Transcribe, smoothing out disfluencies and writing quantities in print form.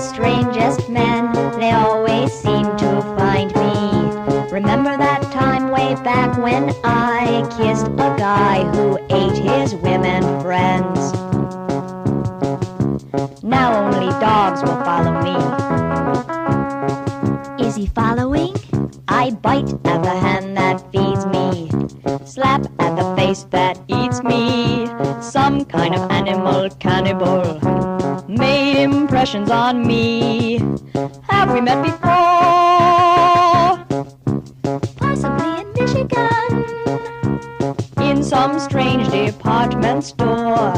strangest men, they always seem to find me. Remember that time way back when I kissed a guy who ate his women friends? Now only dogs will follow me. Is he following? I bite at the hand that feeds me, slap at the face that eats me. Some kind of animal cannibal made impressions on me. Have we met before? Possibly in Michigan, in some strange department store.